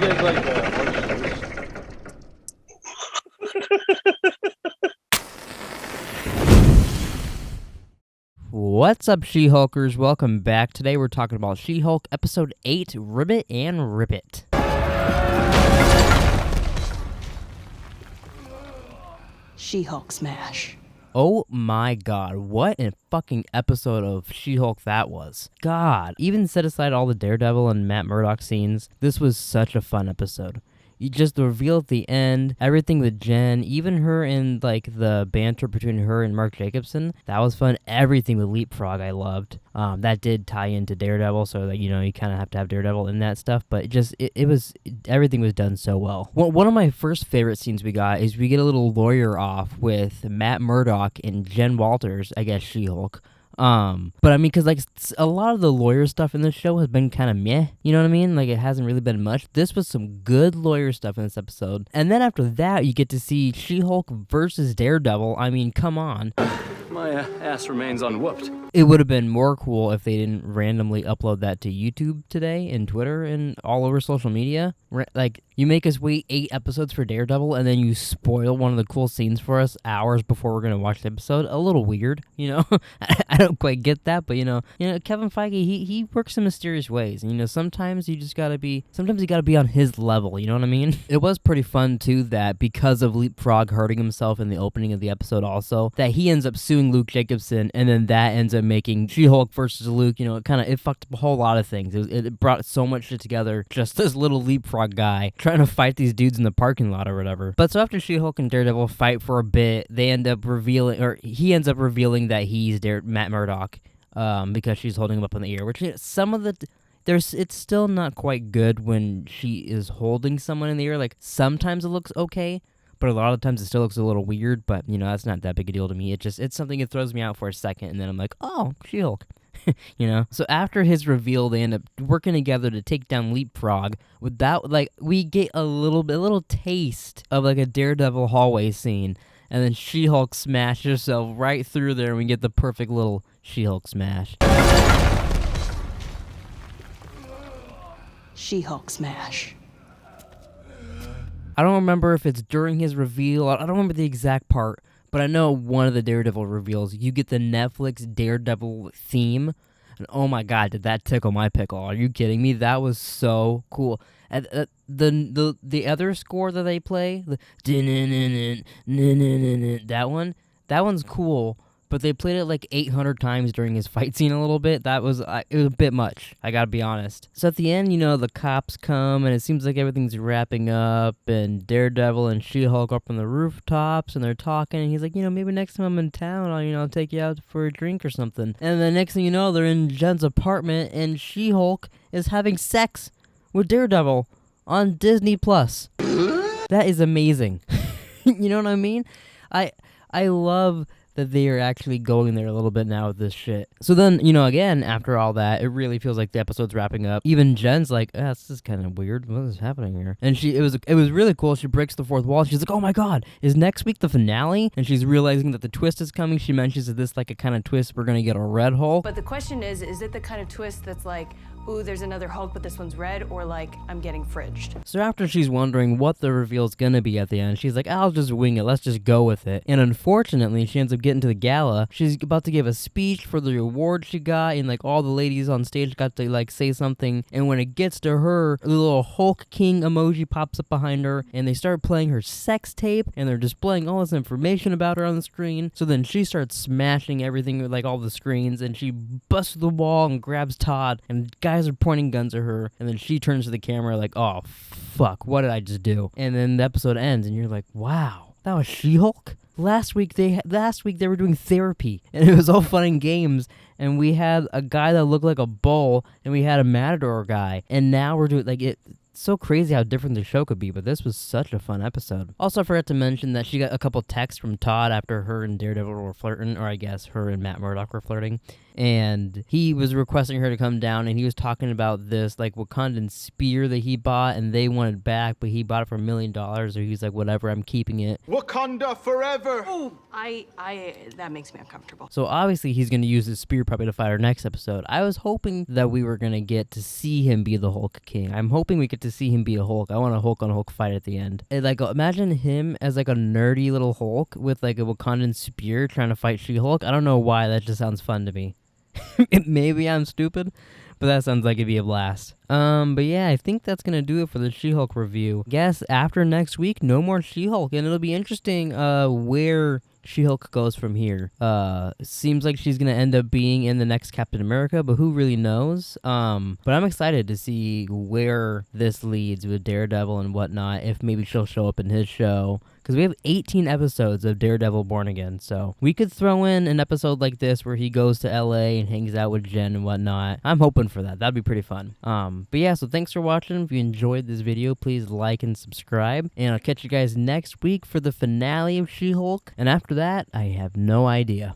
guys like orange What's up, She-Hulkers? Welcome back. Today we're talking about She-Hulk Episode 8, Ribbit and Ribbit. She-Hulk smash. Oh my god, what a fucking episode of She-Hulk that was. God, even set aside all the Daredevil and Matt Murdock scenes, this was such a fun episode. You just the reveal at the end, everything with Jen, even her and like the banter between her and Mark Jacobson, that was fun. Everything with Leapfrog I loved. That did tie into Daredevil, so that, you know, you kind of have to have Daredevil in that stuff, but everything was done so well. One of my first favorite scenes we got is we get a little lawyer off with Matt Murdock and Jen Walters, I guess She-Hulk. But I mean, cause like a lot of the lawyer stuff in this show has been kind of meh, you know what I mean? Like it hasn't really been much. This was some good lawyer stuff in this episode. And then after that, you get to see She-Hulk versus Daredevil. I mean, come on. My ass remains unwhooped. It would have been more cool if they didn't randomly upload that to YouTube today and Twitter and all over social media. Like, you make us wait 8 episodes for Daredevil and then you spoil one of the cool scenes for us hours before we're going to watch the episode. A little weird, you know? I don't quite get that, but you know, Kevin Feige, he works in mysterious ways. And, you know, sometimes you gotta be on his level, you know what I mean? It was pretty fun, too, that because of Leapfrog hurting himself in the opening of the episode also, that he ends up suing Luke Jacobson, and then that ends up making She-Hulk versus Luke. You know, it fucked up a whole lot of things. It brought so much shit together. Just this little Leapfrog guy trying to fight these dudes in the parking lot or whatever. But so after She-Hulk and Daredevil fight for a bit, he ends up revealing that he's Matt Murdock, because she's holding him up in the ear. Which it's still not quite good when she is holding someone in the ear. Like sometimes it looks okay, but a lot of times it still looks a little weird, but, you know, that's not that big a deal to me. It's something that throws me out for a second, and then I'm like, oh, She-Hulk. You know? So after his reveal, they end up working together to take down Leapfrog. Without, like, we get a little taste of, like, a Daredevil hallway scene, and then She-Hulk smashes herself right through there, and we get the perfect little She-Hulk smash. She-Hulk smash. I don't remember if it's during his reveal. I don't remember the exact part, but I know one of the Daredevil reveals, you get the Netflix Daredevil theme, and oh my god, did that tickle my pickle? Are you kidding me? That was so cool. And the other score that they play, that one's cool. But they played it like 800 times during his fight scene a little bit. It was a bit much, I gotta be honest. So at the end, you know, the cops come, and it seems like everything's wrapping up, and Daredevil and She-Hulk up on the rooftops, and they're talking, and he's like, you know, maybe next time I'm in town, I'll take you out for a drink or something. And the next thing you know, they're in Jen's apartment, and She-Hulk is having sex with Daredevil on Disney+. That is amazing. You know what I mean? I love that they are actually going there a little bit now with this shit. So then, you know, again, after all that, it really feels like the episode's wrapping up. Even Jen's like, this is kind of weird. What is happening here? And it was really cool. She breaks the fourth wall. She's like, oh my god, is next week the finale? And she's realizing that the twist is coming. She mentions that this like a kind of twist we're gonna get a red Hulk. But the question is it the kind of twist that's like, ooh, there's another Hulk, but this one's red, or like, I'm getting fridged? So after she's wondering what the reveal's gonna be at the end, she's like, I'll just wing it, let's just go with it. And unfortunately, she ends up getting to the gala. She's about to give a speech for the award she got, and like all the ladies on stage got to like say something, and when it gets to her, the little Hulk King emoji pops up behind her, and they start playing her sex tape, and they're displaying all this information about her on the screen. So then she starts smashing everything with like all the screens, and she busts the wall and grabs Todd, and guys are pointing guns at her, and then she turns to the camera like, oh fuck, what did I just do? And then the episode ends, and you're like, wow, that was She-Hulk? Last week they were doing therapy, and it was all fun and games, and we had a guy that looked like a bull, and we had a matador guy, and now we're doing like it. So crazy how different the show could be, but this was such a fun episode. Also, I forgot to mention that she got a couple texts from Todd after her and Daredevil were flirting, or I guess her and Matt Murdock were flirting. and he was requesting her to come down, and he was talking about this like Wakandan spear that he bought, and they wanted back, but he bought it for $1 million, or he's like, whatever, I'm keeping it. Wakanda forever! Oh, that makes me uncomfortable. So obviously he's going to use his spear probably to fight our next episode. I was hoping that we were going to get to see him be the Hulk King. I'm hoping we get to see him be a Hulk. I want a Hulk on Hulk fight at the end. Like, imagine him as like a nerdy little Hulk with like a Wakandan spear trying to fight She-Hulk. I don't know why, that just sounds fun to me. Maybe I'm stupid, but that sounds like it'd be a blast. But yeah, I think that's gonna do it for the She-Hulk review. Guess after next week, no more She-Hulk, and it'll be interesting where She-Hulk goes from here. Seems like she's gonna end up being in the next Captain America, but who really knows? But I'm excited to see where this leads with Daredevil and whatnot, if maybe she'll show up in his show. Because we have 18 episodes of Daredevil Born Again, so we could throw in an episode like this where he goes to LA and hangs out with Jen and whatnot. I'm hoping for that. That'd be pretty fun. But yeah, so thanks for watching. If you enjoyed this video, please like and subscribe. And I'll catch you guys next week for the finale of She-Hulk. And after that, I have no idea.